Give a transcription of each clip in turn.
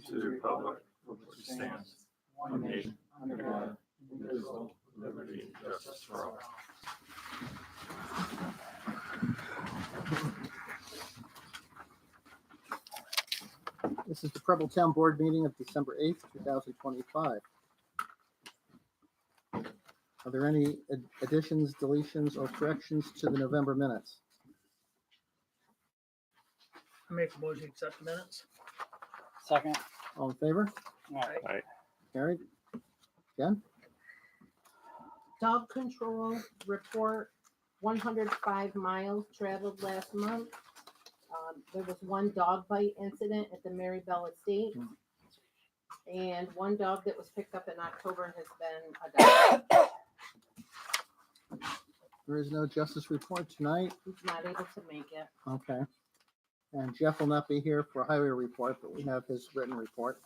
to the republic for which it stands, one nation, under God, indivisible, with liberty and justice for all. This is the Preble Town Board meeting of December 8th, 2025. Are there any additions, deletions, or corrections to the November minutes? I make a motion to accept the minutes. Second. All in favor? Aye. Carried. Jen? Dog control report, 105 miles traveled last month. There was one dog bite incident at the Marybelle Estate. And one dog that was picked up in October has been adopted. There is no justice report tonight. He's not able to make it. Okay. And Jeff will not be here for a highway report, but we have his written report.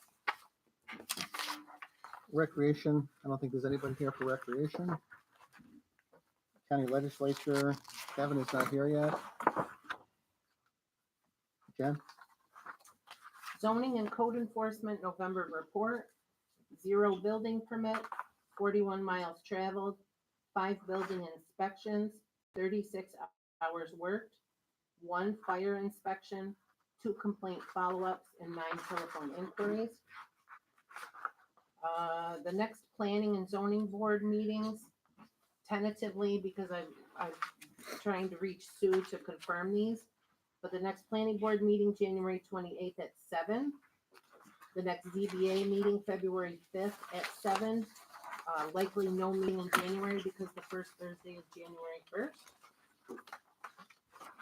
Recreation, I don't think there's anybody here for recreation. County legislature, Kevin is not here yet. Jen? Zoning and code enforcement November report, 0 building permit, 41 miles traveled, 5 building inspections, 36 hours worked, 1 fire inspection, 2 complaint follow-ups, and 9 telephone inquiries. The next planning and zoning board meetings, tentatively, because I'm trying to reach Sue to confirm these. But the next planning board meeting, January 28th at 7. The next ZBA meeting, February 5th at 7. Likely no meeting in January because the first Thursday is January 1st.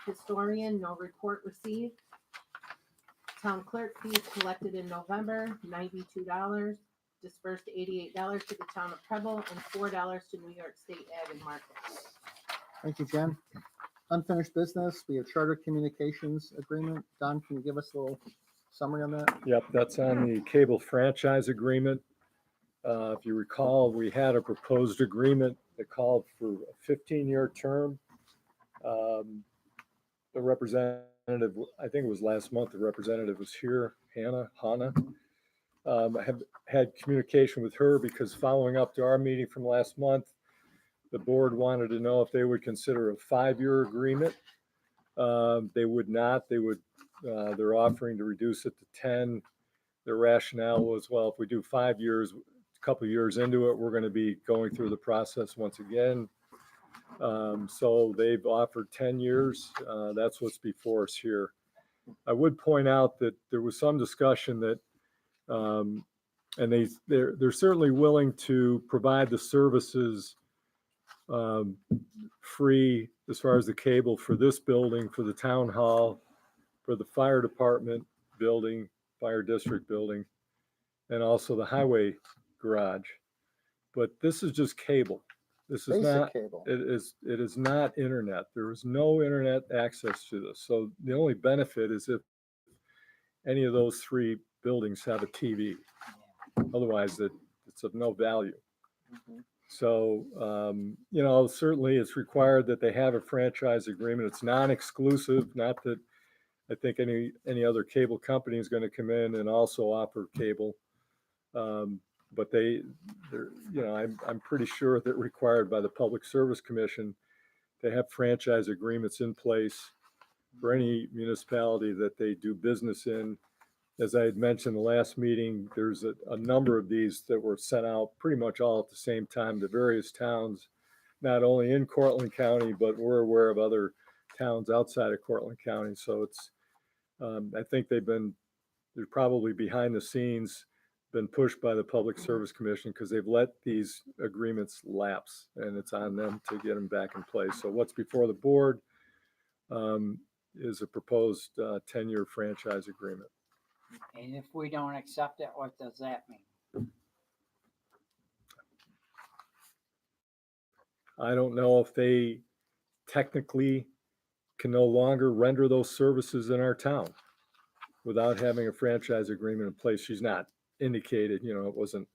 Historian, no report received. Town clerk fees collected in November, $92. Dispersed $88 to the town of Preble and $4 to New York State Ag and Market. Thank you, Jen. Unfinished business, we have charter communications agreement. Don, can you give us a little summary on that? Yep, that's on the cable franchise agreement. If you recall, we had a proposed agreement that called for a 15-year term. The representative, I think it was last month, the representative was here, Hannah. I have had communication with her because following up to our meeting from last month, the board wanted to know if they would consider a 5-year agreement. They would not. They're offering to reduce it to 10. Their rationale was, well, if we do 5 years, a couple of years into it, we're going to be going through the process once again. So they've offered 10 years. That's what's before us here. I would point out that there was some discussion that, and they're certainly willing to provide the services free as far as the cable for this building, for the town hall, for the fire department building, fire district building, and also the highway garage. But this is just cable. This is Basic not cable. It is not internet. There is no internet access to this. So the only benefit is if any of those 3 buildings have a TV. Otherwise, it's of no value. Mhm. So, certainly it's required that they have a franchise agreement. It's non-exclusive, not that I think any other cable company is going to come in and also offer cable. But I'm pretty sure that required by the Public Service Commission to have franchise agreements in place for any municipality that they do business in. As I had mentioned the last meeting, there's a number of these that were sent out pretty much all at the same time to various towns, not only in Cortland County, but we're aware of other towns outside of Cortland County. So it's, I think they're probably behind the scenes been pushed by the Public Service Commission because they've let these agreements lapse and it's on them to get them back in place. So what's before the board is a proposed 10-year franchise agreement. And if we don't accept it, what does that mean? I don't know if they technically can no longer render those services in our town without having a franchise agreement in place. She's not indicated, it wasn't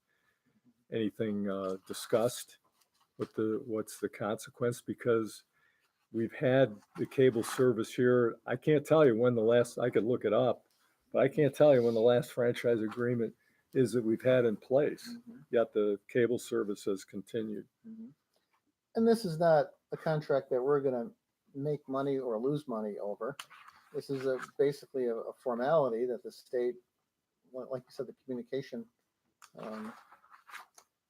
anything discussed what's the consequence, because we've had the cable service here. I can't tell you when I could look it up, But I can't tell you when the last franchise agreement is that we've had in place, yet the cable service has continued. And this is not a contract that we're gonna make money or lose money over. This is basically a formality that the state, like you said, the communication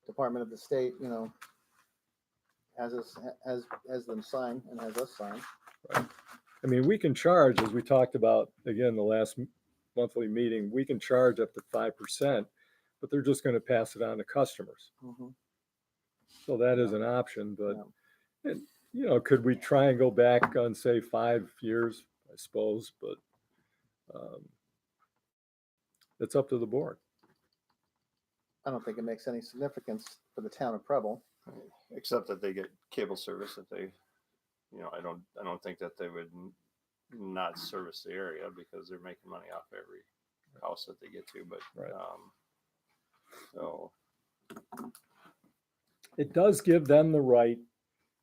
department of the state, has them sign and has us sign. I mean, we can charge, as we talked about, again, the last monthly meeting, we can charge up to 5%, but they're just gonna pass it on to customers. So that is an option, but, and, could we try and go back on, say, 5 years? I suppose, but it's up to the board. I don't think it makes any significance for the town of Preble. Except that they get cable service that they, I don't think that they would not service the area because they're making money off every house that they get to, but, Right. So, It does give them the right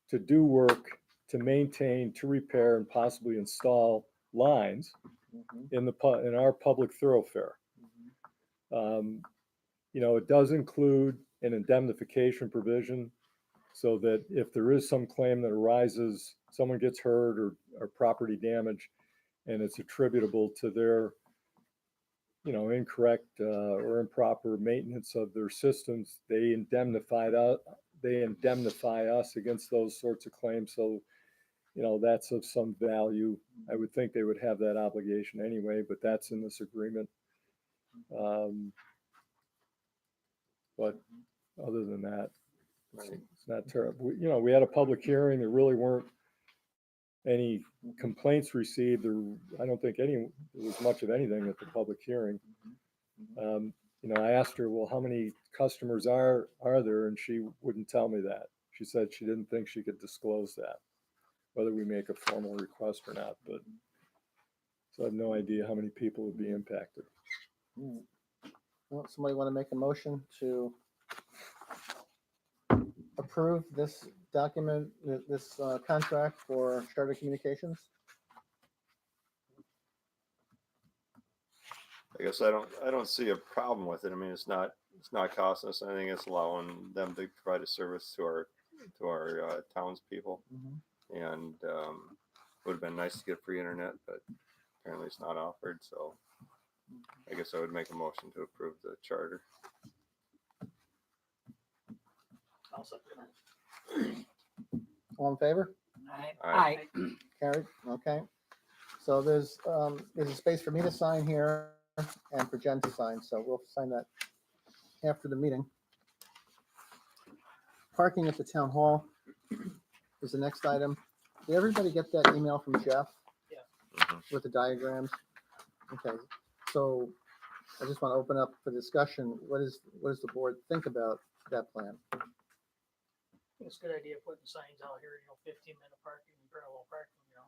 to do work, to maintain, to repair, and possibly install lines in our public thoroughfare. It does include an indemnification provision so that if there is some claim that arises, someone gets hurt or property damage, and it's attributable to their, incorrect or improper maintenance of their systems, they indemnify us against those sorts of claims. So, that's of some value. I would think they would have that obligation anyway, but that's in this agreement. But other than that, it's not terrible. We had a public hearing. There really weren't any complaints received. I don't think there was much of anything at the public hearing. I asked her, well, how many customers are there? And she wouldn't tell me that. She said she didn't think she could disclose that, whether we make a formal request or not. But so I have no idea how many people would be impacted. Well, somebody want to make a motion to approve this document, this contract for Charter Communications? I guess I don't see a problem with it. I mean, it's not costing us anything. It's allowing them to provide a service to our townspeople. And would have been nice to get free internet, but apparently it's not offered. So I guess I would make a motion to approve the charter. I'll second that. All in favor? Aye. Carried, okay. So there's a space for me to sign here and for Jen to sign, so we'll sign that after the meeting. Parking at the town hall is the next item. Did everybody get that email from Jeff? With the diagrams? Okay, so I just want to open up for discussion. What does the board think about that plan? It's a good idea putting signs out here, 15-minute parking, parallel parking, So,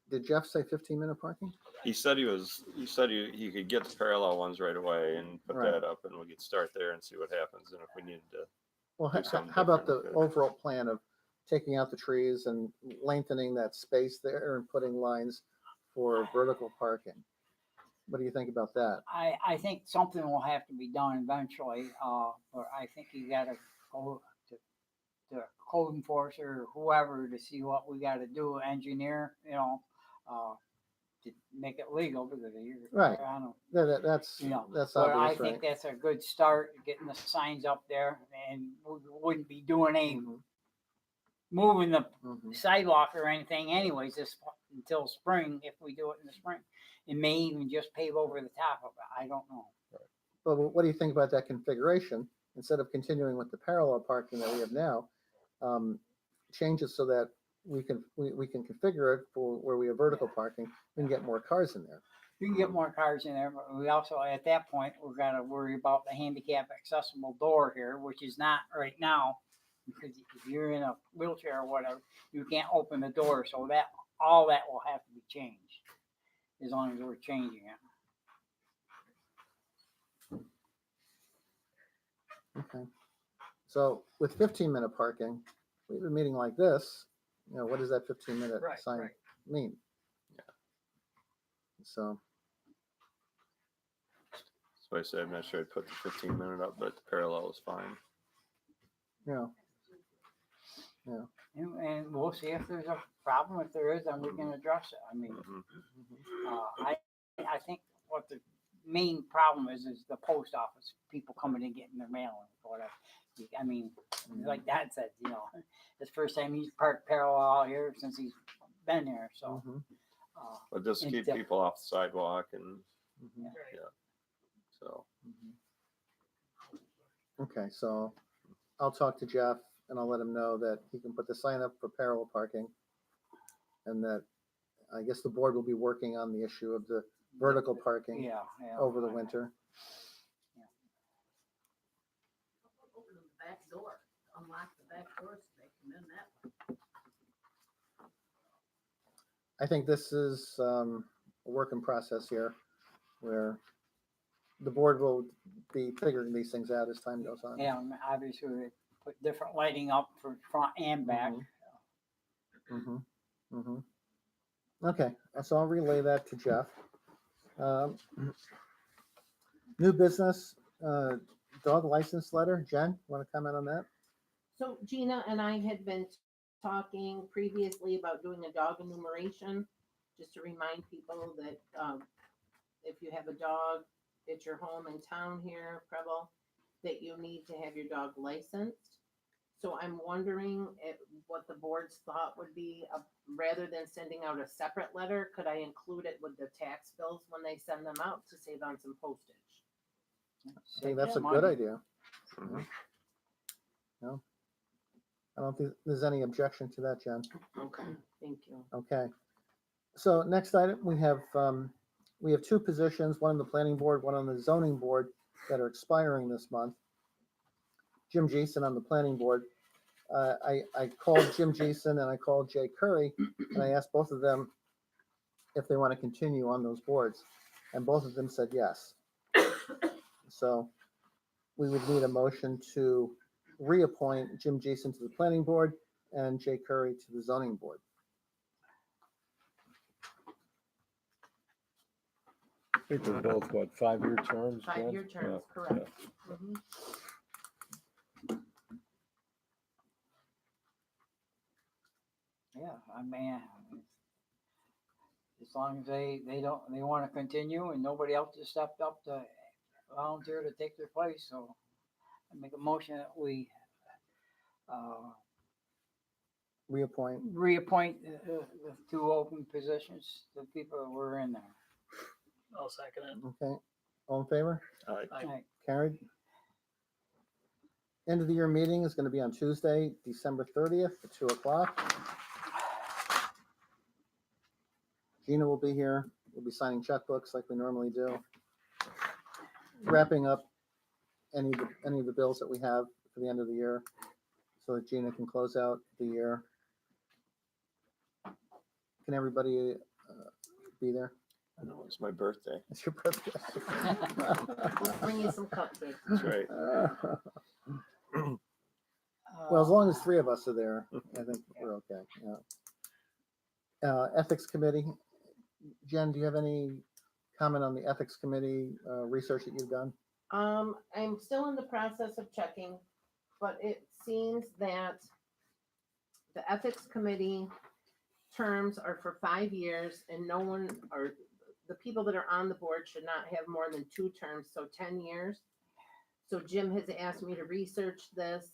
Did Jeff say 15-minute parking? He said he could get the parallel ones right away and put Right. that up, and we could start there and see what happens. And if we needed to, Well, do something how about the different, good. overall plan of taking out the trees and lengthening that space there and putting lines for vertical parking? What do you think about that? I think something will have to be done eventually, but I think you gotta go to the code enforcer or whoever to see what we gotta do, engineer, to make it legal because you're. Right. I don't, That's but obvious, I right? think that's a good start, getting the signs up there, and we wouldn't be doing any moving the sidewalk or anything anyways until spring, if we do it in the spring. It may even just pave over the top of it. I don't know. But what do you think about that configuration? Instead of continuing with the parallel parking that we have now, change it so that we can configure it for where we have vertical parking and get more cars in there. You can get more cars in there, but we also, at that point, we're gonna worry about the handicap accessible door here, which is not right now. Because if you're in a wheelchair or whatever, you can't open the door, so all that will have to be changed. As long as we're changing it. Okay. So with 15-minute parking, we have a meeting like this, what does that 15-minute Right, sign right. mean? So, So I said, I'm not sure I'd put the 15-minute up, but the parallel is fine. yeah, And we'll see if there's a problem. If there is, then we can address it. I mean, Mhm. I think what the main problem is the post office, people coming and getting their mail or whatever. I mean, like Dad said, you know, it's the first time he's parked parallel out here since he's been here, so. mhm, But just And keep def- people off the sidewalk and mhm, Right. so. mhm. Okay, so I'll talk to Jeff and I'll let him know that he can put the sign up for parallel parking. And that, I guess the board will be working on the issue of the vertical parking Yeah. over the winter. Open the back door, unlock the back door so they come in that way. I think this is a work in process here where the board will be figuring these things out as time goes on. Yeah, and obviously we put different lighting up for front and back. Mm-hmm. Mm-hmm. Okay, so I'll relay that to Jeff. New business, dog license letter. Jen, want to comment on that? So Gina and I had been talking previously about doing a dog enumeration, just to remind people that, if you have a dog at your home in town here, Preble, that you need to have your dog licensed. So I'm wondering what the board's thought would be, rather than sending out a separate letter, could I include it with the tax bills when they send them out to save on some postage? I think that's a good idea. Mhm. I don't think there's any objection to that, Jen. Okay, thank you. Okay. So next item, we have two positions, one on the planning board, one on the zoning board that are expiring this month. Jim Jason on the planning board. I called Jim Jason and I called Jay Curry and I asked both of them if they want to continue on those boards. And both of them said yes. So we would need a motion to reappoint Jim Jason to the planning board and Jay Curry to the zoning board. I think they're both, what, 5-year terms? Jen? 5-year terms, Yeah, correct. Mhm. Yeah, I mean, as long as they want to continue and nobody else has stepped up to volunteer to take their place, so I make a motion that we Reappoint. reappoint the two open positions, the people that were in there. I'll second it. Okay. All in favor? Aye. Right. Carried. End of the year meeting is going to be on Tuesday, December 30th at 2:00. Gina will be here. We'll be signing checkbooks like we normally do. Wrapping up any of the bills that we have for the end of the year so that Gina can close out the year. Can everybody be there? I know it's my birthday. It's your birthday. We'll bring you some cupcakes. That's right. Well, as long as 3 of us are there, I think we're okay. Yeah. Ethics committee. Jen, do you have any comment on the ethics committee research that you've done? I'm still in the process of checking, but it seems that the ethics committee terms are for 5 years and no one, or the people that are on the board should not have more than 2 terms, so 10 years. So Jim has asked me to research this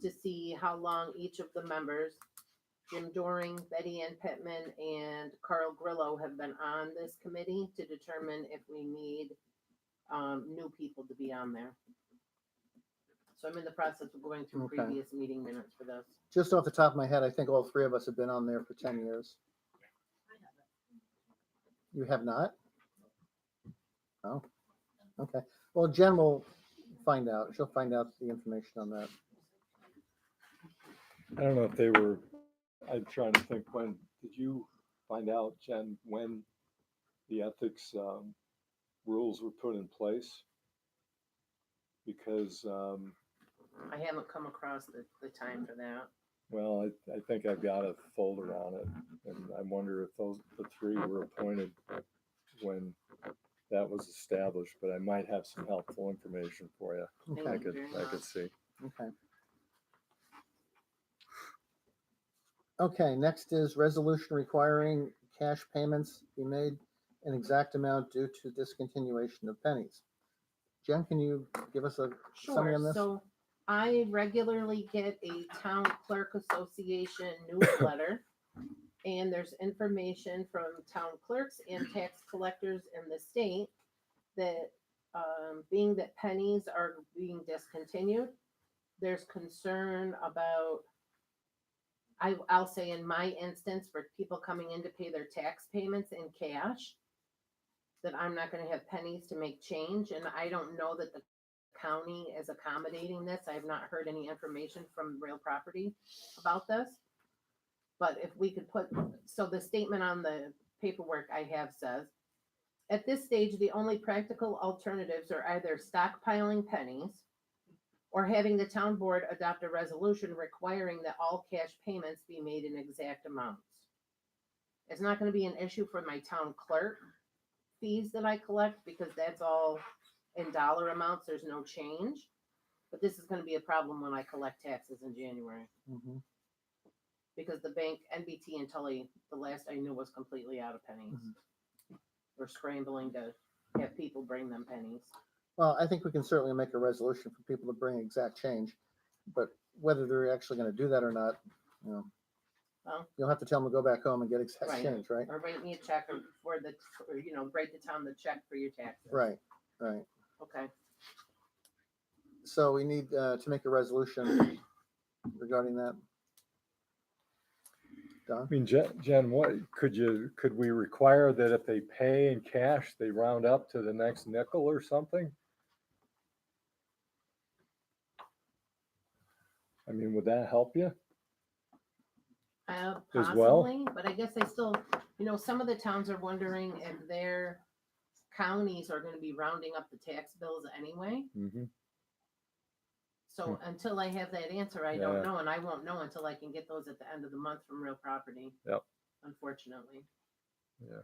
to see how long each of the members, Jim Doring, Betty Ann Pittman, and Carl Grillo have been on this committee to determine if we need new people to be on there. So I'm in the process of going through Okay. previous meeting minutes for this. Just off the top of my head, I think all 3 of us have been on there for 10 years. You have not? Oh, okay. Well, Jen will find out. She'll find out the information on that. I don't know if they were, I'm trying to think, when, did you find out, Jen, when the ethics rules were put in place? Because, I haven't come across the time for that. well, I think I've got a folder on it, and I wonder if the 3 were appointed when that was established, but I might have some helpful information for you. Okay. I Thank you could, very I could much. see. Okay. Okay, next is resolution requiring cash payments be made an exact amount due to discontinuation of pennies. Jen, can you give us a summary Sure, on this? so I regularly get a town clerk association newsletter. And there's information from town clerks and tax collectors in the state that, being that pennies are being discontinued, there's concern about, I'll say in my instance, for people coming in to pay their tax payments in cash, that I'm not gonna have pennies to make change, and I don't know that the county is accommodating this. I have not heard any information from real property about this. But if we could put, so the statement on the paperwork I have says, at this stage, the only practical alternatives are either stockpiling pennies or having the town board adopt a resolution requiring that all cash payments be made in exact amounts. It's not gonna be an issue for my town clerk fees that I collect because that's all in dollar amounts, there's no change. But this is gonna be a problem when I collect taxes in January. Mhm. Because the bank, NBT and Tully, the last I knew was completely out of pennies. We're scrambling to have people bring them pennies. Well, I think we can certainly make a resolution for people to bring exact change, but whether they're actually gonna do that or not, you know, Well, you'll have to tell them to go back home and get exact Right. change, right? or write me a check for the, or, you know, write the town the check for your taxes. Right, right. Okay, So we need to make a resolution regarding that. Don? I mean, Jen, what, could we require that if they pay in cash, they round up to the next nickel or something? I mean, would that help you? As well? possibly, but I guess I still, you know, some of the towns are wondering if their counties are gonna be rounding up the tax bills anyway. Mm-hmm. So until I have that answer, I don't Yeah. know, and I won't know until I can get those at the end of the month from real property. Yep. Unfortunately. Yeah.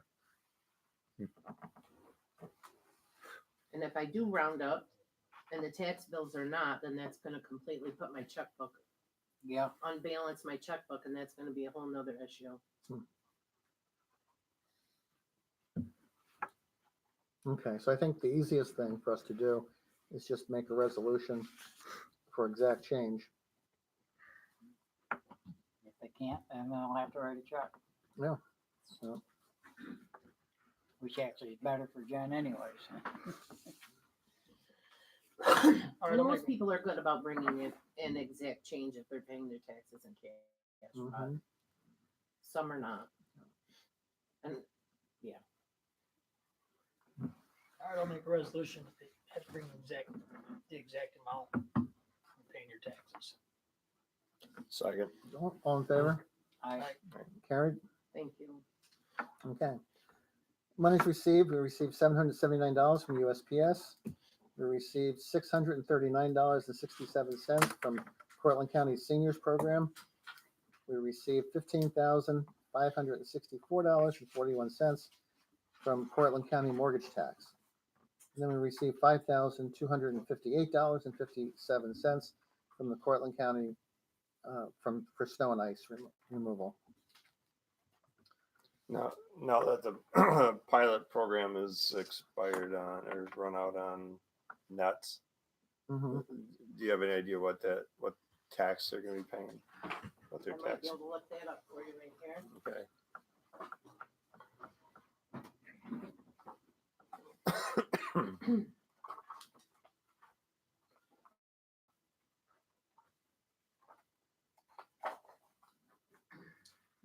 And if I do round up and the tax bills are not, then that's gonna completely put my checkbook, Yeah, unbalance my checkbook, and that's gonna be a whole nother issue. Okay, so I think the easiest thing for us to do is just make a resolution for exact change. if they can't, then I'll have to write a check. Yeah. So, Which actually is better for Jen anyways. All right, I'll Most make, people are good about bringing in exact change if they're paying their taxes in cash, but mhm. some are not. And, all right, I'll make a resolution that they have to bring the exact amount when paying your taxes. Second. All in favor? I, Carried? thank you. Okay. Monies received, we received $779 from USPS. We received $639.67 from Portland County Seniors Program. We received $15,564.41 from Portland County Mortgage Tax. And then we received $5,258.57 from the Portland County for snow and ice removal. Now that the pilot program is expired on or run out on nuts, Mhm. do you have any idea what tax they're going to be paying? What I their might tax? be able to look that up for you right here. Okay.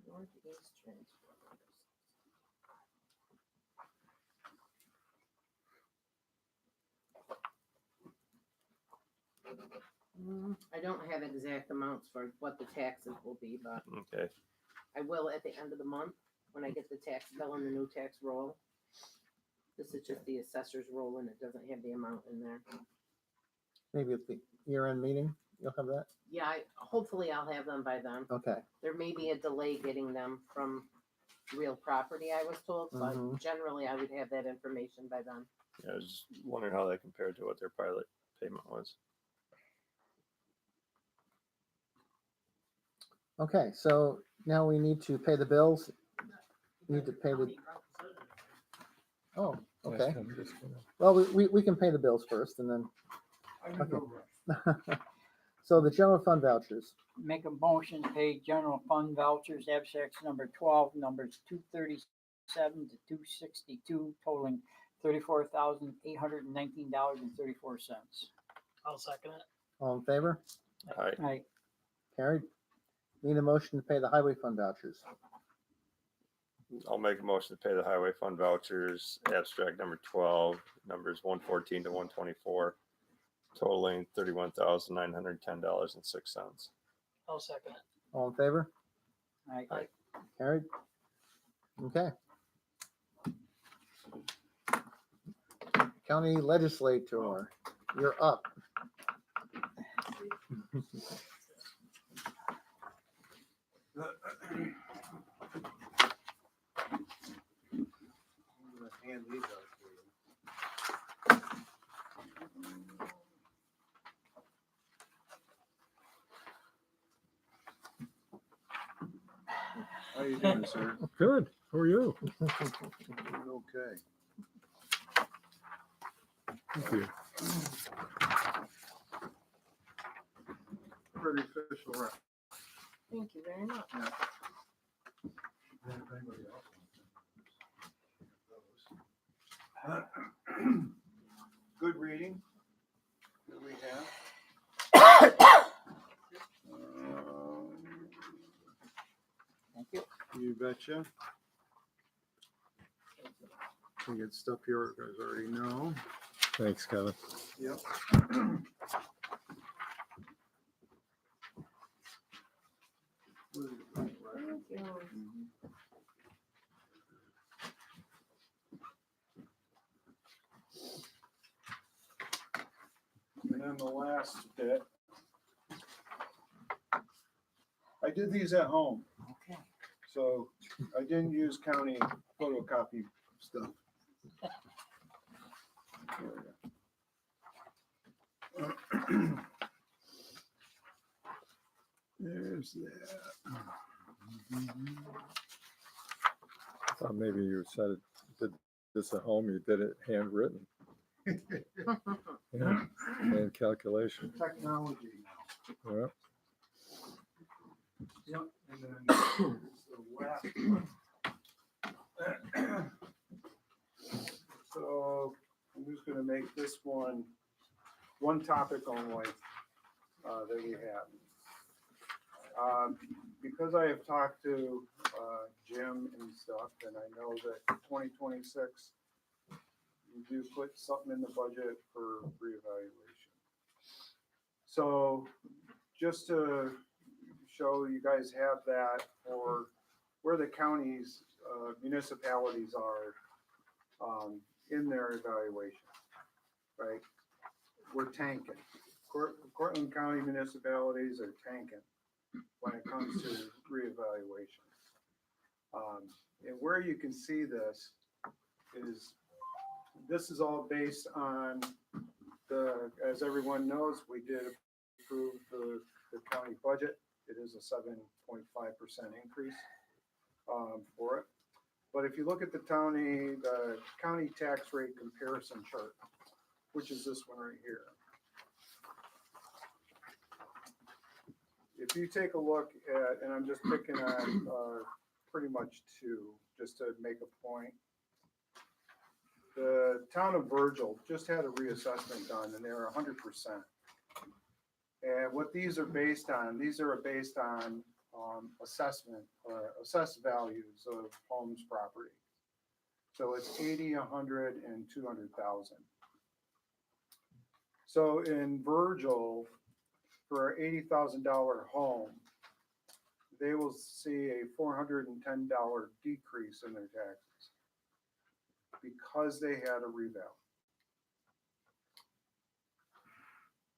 Northeast Transfer. I don't have exact amounts for what the taxes will be, but Okay. I will at the end of the month when I get the tax bill and the new tax roll. This is just the assessor's roll and it doesn't have the amount in there. Maybe at the year-end meeting, you'll have that? Yeah, hopefully I'll have them by then. Okay. There may be a delay getting them from real property, I was told, but Mhm. generally I would have that information by then. Yeah, I was just wondering how that compared to what their pilot payment was. Okay, so now we need to pay the bills. Need to pay the, oh, okay. I'm just gonna- Well, we can pay the bills first and then. Okay. So the general fund vouchers, Make a motion to pay general fund vouchers, abstracts number 12, numbers 237 to 262, totaling $34,819.34. I'll second it. all in favor? All right, Right, Carried. Need a motion to pay the highway fund vouchers. I'll make a motion to pay the highway fund vouchers, abstract number 12, numbers 114 to 124, totaling $31,910.06. I'll second it. All in favor? right. Carried. Okay. County legislator, you're up. Hand these out to you. How you doing, sir? Good, how are you? Doing okay. Thank you. Pretty official, right? Thank you very much. If anybody else wants those. Good reading that we have. Thank you. You betcha. We get stuff here, you guys already know. Thanks, Kevin. Yep. Thank you. And then the last bit. I did these at home, Okay. so I didn't use county photocopy stuff. There we go. There's that. I thought maybe you said did this at home, you did it handwritten. Yeah, and calculation. Technology now. Yeah. Yep, and then the last one. So I'm just gonna make this one topic only, that we have. Because I have talked to, Jim and stuff, and I know that 2026, you do put something in the budget for reevaluation. So just to show you guys have that for where the counties, municipalities are, in their evaluation, right? We're tanking. Cortland County municipalities are tanking when it comes to reevaluation. And where you can see this is all based on as everyone knows, we did approve the county budget. It is a 7.5% increase, for it. But if you look at the county tax rate comparison chart, which is this one right here. If you take a look at, and I'm just picking on pretty much two, just to make a point. The town of Virgil just had a reassessment done and they're 100%. And what these are based on assessment, assessed values of homes property. So it's 80, 100, and 200,000. So in Virgil, for an $80,000 home, they will see a $410 decrease in their taxes because they had a reval.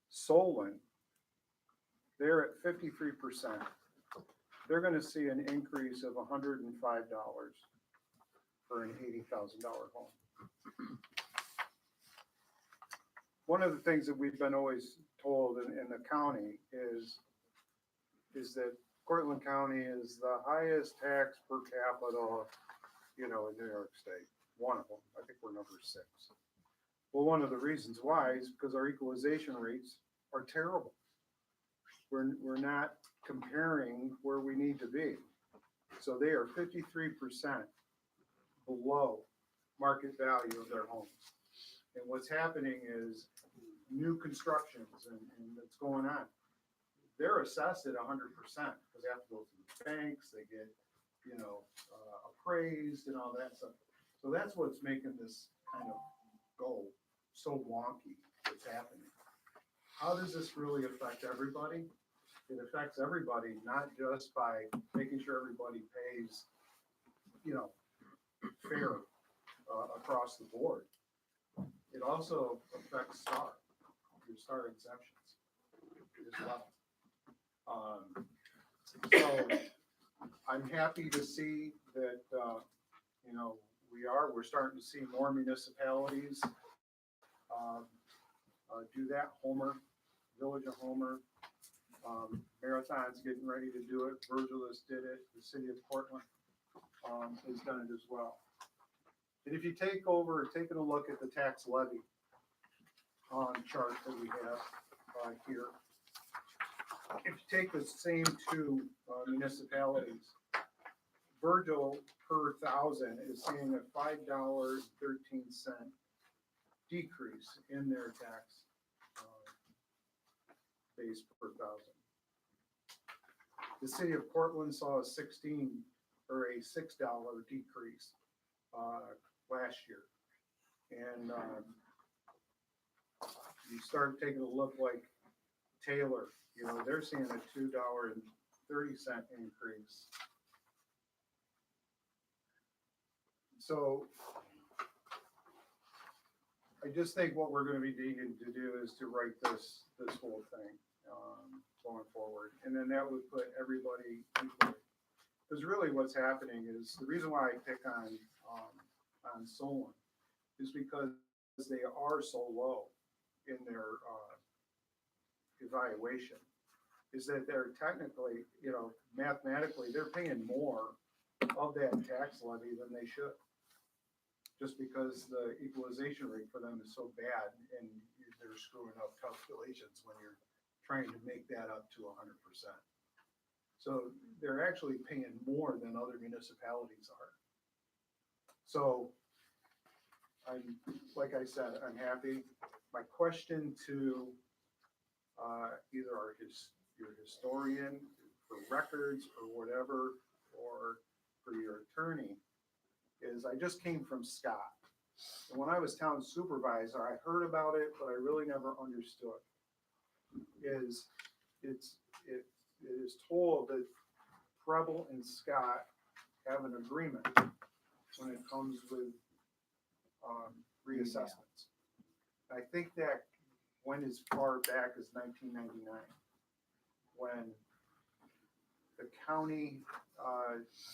Solon, they're at 53%. they're gonna see an increase of $105 for an $80,000 home. One of the things that we've been always told in the county is that Cortland County is the highest tax per capita, in New York State. One of them. I think we're number 6. Well, one of the reasons why is because our equalization rates are terrible. We're not comparing where we need to be. So they are 53% below market value of their homes. And what's happening is new constructions and that's going on. They're assessed at 100% because they have to go through the banks, they get, appraised and all that stuff. So that's what's making this kind of go so wonky, what's happening. How does this really affect everybody? It affects everybody, not just by making sure everybody pays, fair across the board. It also affects your STAR exemptions as well. So I'm happy to see that, we're starting to see more municipalities do that. Homer, Village of Homer, Marathon's getting ready to do it. Virgilus did it. The city of Portland has done it as well. And if you taking a look at the tax levy chart that we have here, if you take the same two municipalities, Virgil per thousand is seeing a $5.13 decrease in their tax base per thousand. The city of Portland saw a $6 decrease last year. And you start taking a look like Taylor, they're seeing a $2.30 increase. So I just think what we're going to be needing to do is to write this whole thing going forward. And then that would put everybody equally. Because really what's happening is the reason why I pick on Solon is because they are so low in their evaluation, is that they're technically, mathematically, they're paying more of that tax levy than they should. Just because the equalization rate for them is so bad and they're screwing up calculations when you're trying to make that up to 100%. So they're actually paying more than other municipalities are. So like I said, I'm happy. My question to either your historian for records or whatever, or for your attorney, is I just came from Scott. And when I was town supervisor, I heard about it, but I really never understood. It is told that Preble and Scott have an agreement when it comes with reassessments. I think that went as far back as 1999, when the county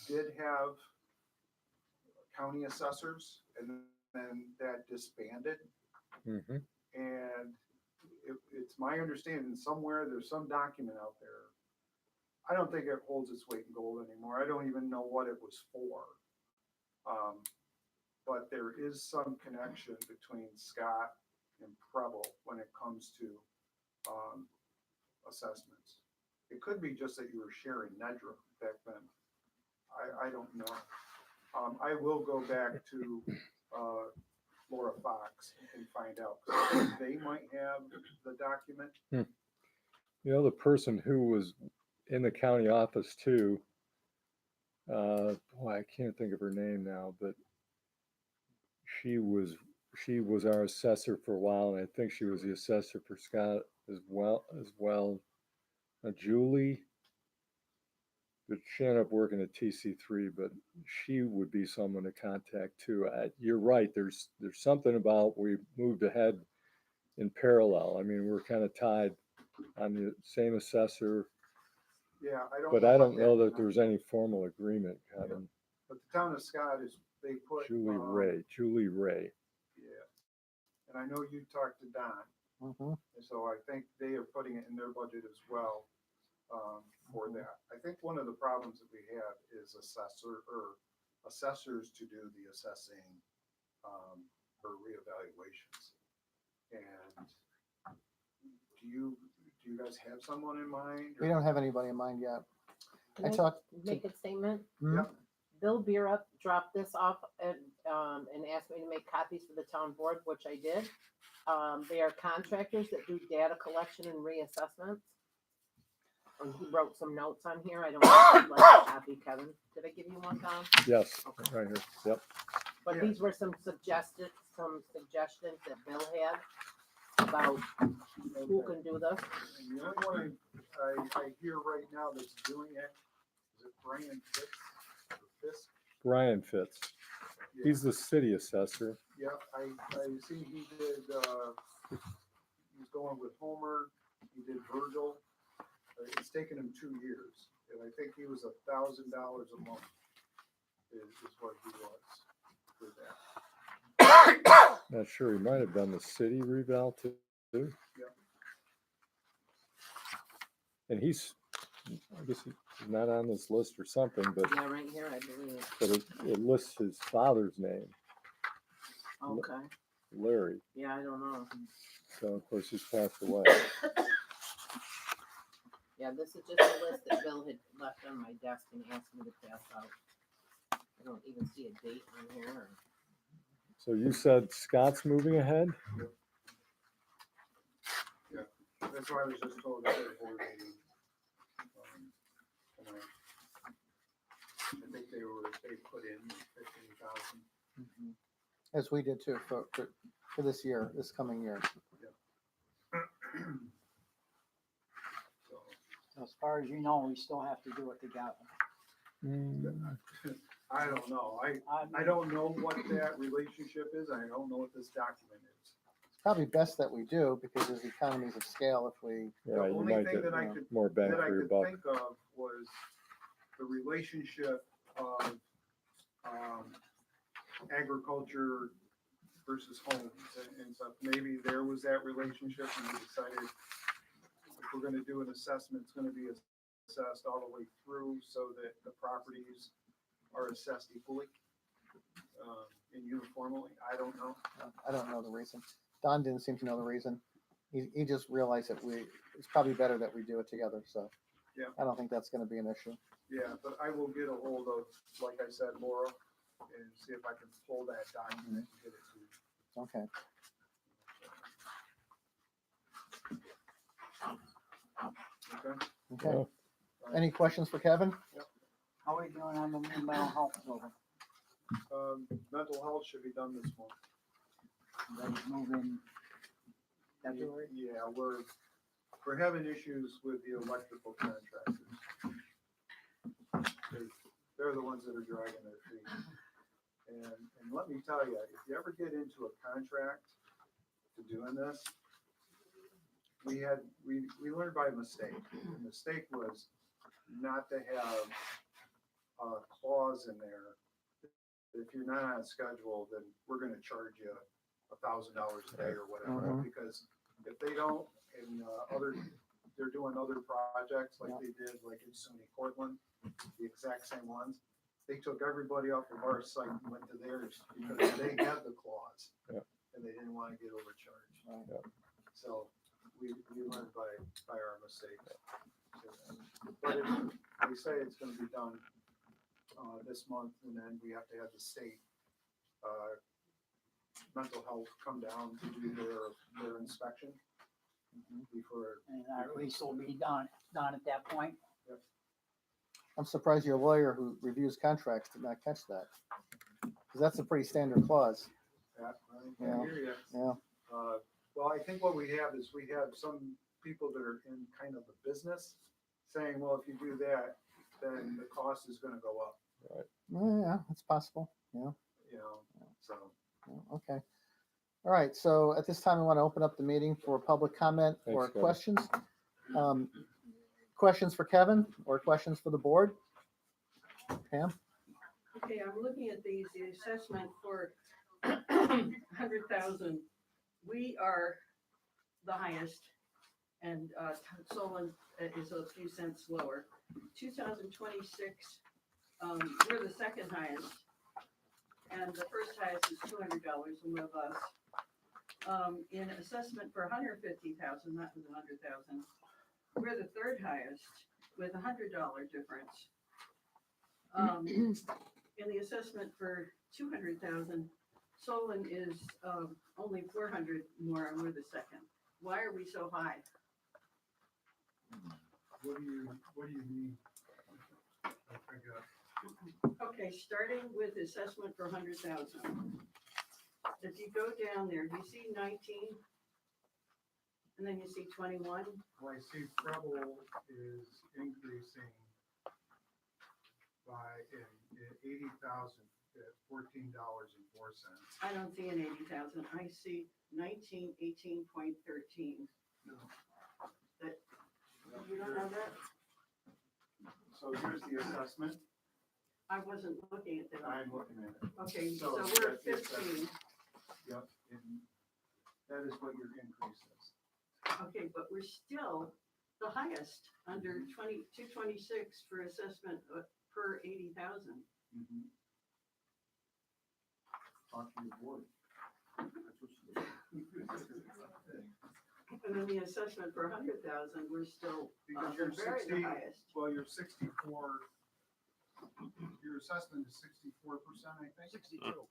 did have county assessors, and then that disbanded. Mm-hmm. And it's my understanding somewhere there's some document out there. I don't think it holds its weight in gold anymore. I don't even know what it was for. But there is some connection between Scott and Preble when it comes to assessments. It could be just that you were sharing Nedra back then. I don't know. I will go back to Laura Fox and find out, because they might have the document. The person who was in the county office too, I can't think of her name now, but she was our assessor for a while, and I think she was the assessor for Scott as well. Julie, but she ended up working at TC3, but she would be someone to contact too. You're right. There's something about we moved ahead in parallel. I mean, we're kind of tied on the same assessor, Yeah, I don't. but I what don't know that meant. there's any formal agreement, Kevin. But the town of Scott is, they put. Julie Ray. Yeah, and I know you talked to Don, Mhm. and so I think they are putting it in their budget as well, for that. I think one of the problems that we have is assessors to do the assessing, or reevaluations. And do you guys have someone in mind? We don't have anybody in mind yet. Can I talked to, Make a statement. Mhm. Yep. Bill Bureau dropped this off and asked me to make copies for the town board, which I did. They are contractors that do data collection and reassessments. And he wrote some notes on here. I don't know if you'd like a copy, Kevin. Did I give you one, Don? Yes, right here. Yep. But Yeah. these were some suggestions that Bill had about who can do this. And the only one I hear right now that's doing it, is it Brian Fitz? Or Fisk? Brian Fitz. Yeah. He's the city assessor. Yeah, I see he did, he's going with Homer, he did Virgil. It's taken him 2 years, and I think he was $1,000 a month is what he was for that. Not sure, he might have done the city reval too. Yep. And he's, I guess he's not on this list or something, but, Yeah, right here, I believe. but it lists his father's name, Okay. Larry. Yeah, I don't know. So of course he's passed away. Yeah, this is just a list that Bill had left on my desk and asked me to pass out. I don't even see a date on here. Or... So you said Scott's moving ahead? That's why I was just told that they're board meeting, tonight. I think they put in 15,000. Mhm. As we did too for this year, this coming year. So, So as far as you know, we still have to do it together. I don't know, I don't know what that relationship is, I don't know what this document is. It's probably best that we do because there's economies of scale if we, The Yeah, you only might thing get that I could more bang that I for your could buck. think of was the relationship of agriculture versus homes and stuff. Maybe there was that relationship and we decided if we're gonna do an assessment, it's gonna be assessed all the way through so that the properties are assessed equally and uniformly. I don't know. I don't know the reason. Don didn't seem to know the reason. He just realized that it's probably better that we do it together, so. Yeah. I don't think that's gonna be an issue. Yeah, but I will get a hold of, like I said, Laura, and see if I can pull that document and get it to you. Okay. Okay? Okay. Yeah. Any questions for Kevin? How are we doing on the new mental health building? Mental health should be done this month. That's moving February? Yeah, we're having issues with the electrical contractors. They're the ones that are dragging their feet. And let me tell you, if you ever get into a contract to doing this, we learned by mistake. The mistake was not to have a clause in there. If you're not on schedule, then we're gonna charge you $1,000 a day or whatever, Mhm. because if they don't, and they're doing other projects like they did, like in SUNY Cortland, the exact same ones. They took everybody off of our site and went to theirs because they had the clause. Yeah. And they didn't want to get overcharged. Right. Yeah. So we learned by our mistakes. But they say it's gonna be done this month, and then we have to have the state mental health come down to do their inspection before. And our lease will be done at that point. I'm surprised your lawyer who reviews contracts did not catch that. Because that's a pretty standard clause. Yeah, I Yeah. hear you. Yeah. Well, I think what we have is we have some people that are in kind of the business saying, well, if you do that, then the cost is gonna go up, Yeah, it's possible. Yeah. you know, so. Yeah, okay. All right. So at this time, I want to open up the meeting for public comment or Thanks, Kevin. questions. questions for Kevin or questions for the board? Pam? Okay, I'm looking at the assessment for 100,000. We are the highest, and Solon is a few cents lower. 2026, we're the second highest, and the first highest is $200 above us. In assessment for 150,000, not with 100,000, we're the third highest with $100 difference. In the assessment for 200,000, Solon is only 400 more, and we're the second. Why are we so high? What do you mean? I forgot. Okay, starting with assessment for 100,000. If you go down there, do you see 19? And then you see 21? Well, I see Preble is increasing by 80,000 at $14.04. I don't see an 80,000. I see 19, 18.13. That, you don't know that? So here's the assessment. I wasn't looking at that. I'm looking at it. Okay, so So we're at that's the 15. Yep, and that is what your increase is. Okay, but we're still the highest under 226 for assessment per 80,000. Talk to your board. And then the assessment for 100,000, we're still Because you're very 60, the highest. well, you're 64, your assessment is 64%, I think? 62.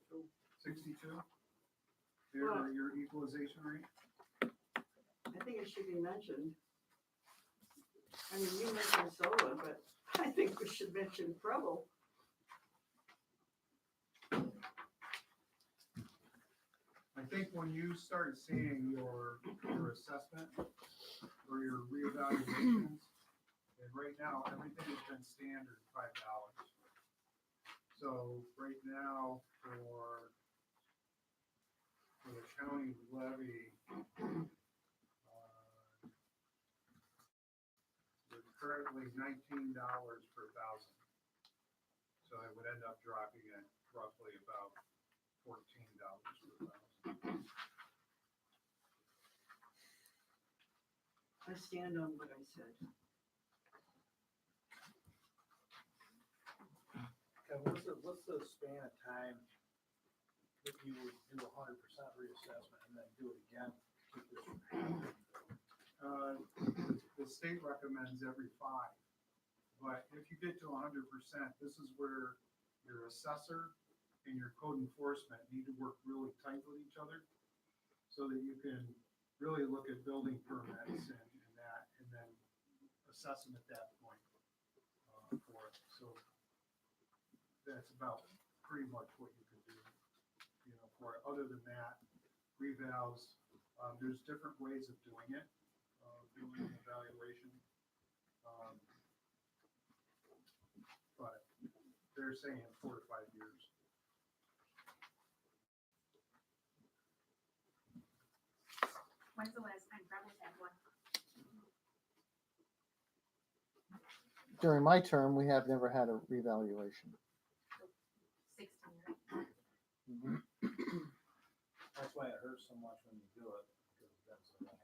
62? Well- Your equalization rate? I think it should be mentioned. I mean, you mentioned Zola, but I think we should mention Preble. I think when you start seeing your assessment or your reevaluations, and right now, everything has been standard $5. So right now, for the county levy, we're currently $19 per thousand. So it would end up dropping at roughly about $14 per thousand. I stand on what I said. And what's the span of time that you would do 100% reassessment and then do it again? The state recommends every 5, but if you get to 100%, this is where your assessor and your code enforcement need to work really tight with each other so that you can really look at building permits and that, and then assess them at that point for it. So that's about pretty much what you can do, for it. Other than that, revals, there's different ways of doing it, doing an evaluation. But they're saying 4 to 5 years. When's the last time Preble had one? During my term, we have never had a revaluation. 16, right? That's why it hurts so much when you do it, because that's so long.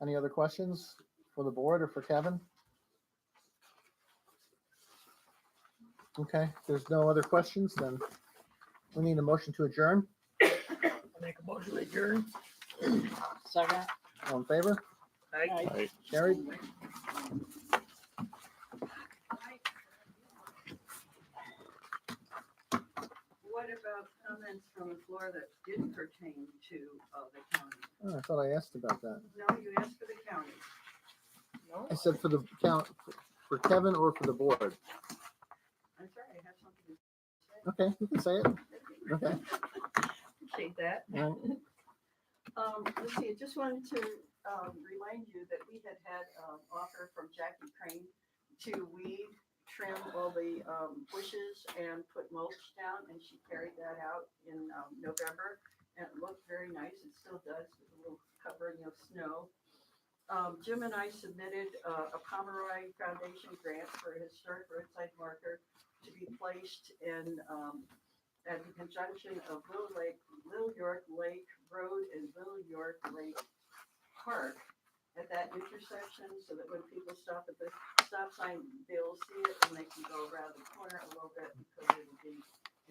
Any other questions for the board or for Kevin? Okay, if there's no other questions, then we need a motion to adjourn. I make a motion to adjourn. Second. All in favor? Aye. Carried. What about comments from the floor that didn't pertain to the county? Oh, I thought I asked about that. No, you asked for the county. No? I said for the count, for Kevin or for the board. I'm sorry, I have something to say. Okay, you can say it. Okay. Appreciate that. All right. Let's see, I just wanted to remind you that we had an offer from Jackie Crane to weed, trim all the bushes and put mulch down, and she carried that out in November. and it looked very nice. It still does, with a little covering of snow. Jim and I submitted a Pomeroy Foundation grant for a historic roadside marker to be placed in at the conjunction of Little York Lake Road and Little York Lake Park at that intersection, so that when people stop at the stop sign, they'll see it and they can go around the corner a little bit because it'll be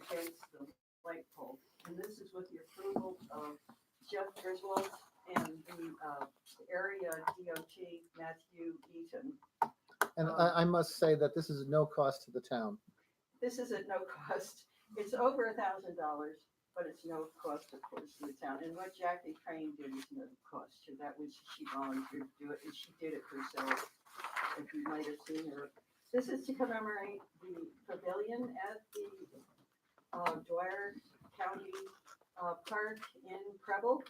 against the light pole. And this is with the approval of Jeff Griswold and the area DOT Matthew Eaton. And I must say that this is no cost to the town. This is at no cost. It's over $1,000, but it's no cost, of course, to the town. And what Jackie Crane did is no cost to. That was, she volunteered to do it, and she did it herself. If you might have seen her. This is to commemorate the pavilion at the Dwyer County Park in Preble.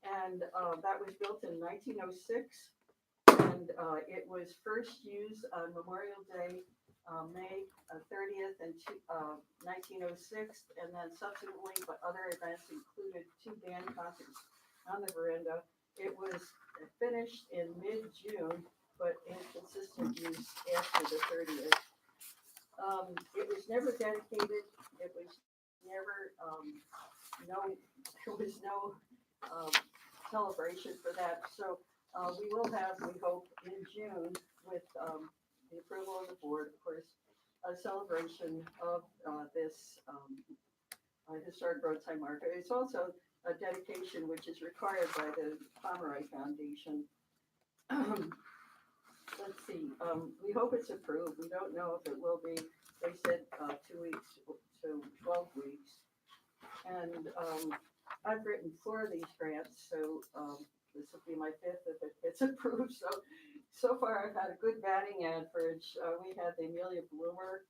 And that was built in 1906. And it was first used on Memorial Day, May 30th and 1906, and then subsequently, but other events included 2 band concerts on the veranda. It was finished in mid-June, but in consistent use after the 30th. It was never dedicated. It was never there was no celebration for that. So we will have, we hope, in June with the approval of the board, of course, a celebration of this historic roadside marker. It's also a dedication which is required by the Pomeroy Foundation. Let's see, we hope it's approved. We don't know if it will be. They said 2 weeks to 12 weeks. And I've written 4 of these grants, so this will be my 5th if it gets approved. So far I've had a good batting average. We had the Amelia Bloomer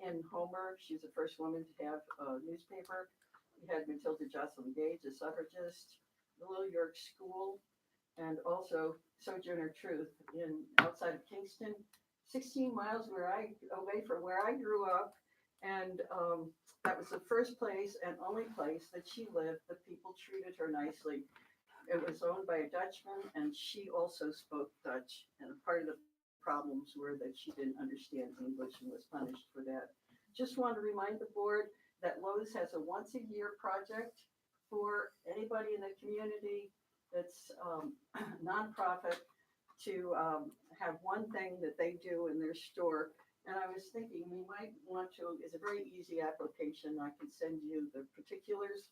in Homer. She's the first woman to have a newspaper. We had Matilda Jocelyn Gage, a suffragist, the Little York School, and also Sojourner Truth in outside of Kingston, 16 miles away from where I grew up. And that was the first place and only place that she lived. The people treated her nicely. It was owned by a Dutchman, and she also spoke Dutch. And part of the problems were that she didn't understand English and was punished for that. Just want to remind the board that Lowe's has a once-a-year project for anybody in the community that's nonprofit to have one thing that they do in their store. And I was thinking we might want to, it's a very easy application. I can send you the particulars,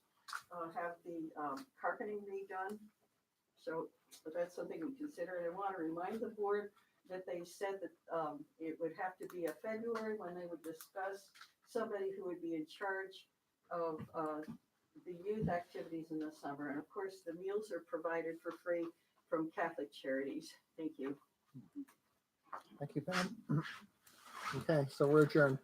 have the carpeting redone. So that's something we consider. And I want to remind the board that they said that it would have to be a February when they would discuss somebody who would be in charge of the youth activities in the summer. And of course, the meals are provided for free from Catholic Charities. Thank you. Thank you, Pam. Okay, so we're adjourned.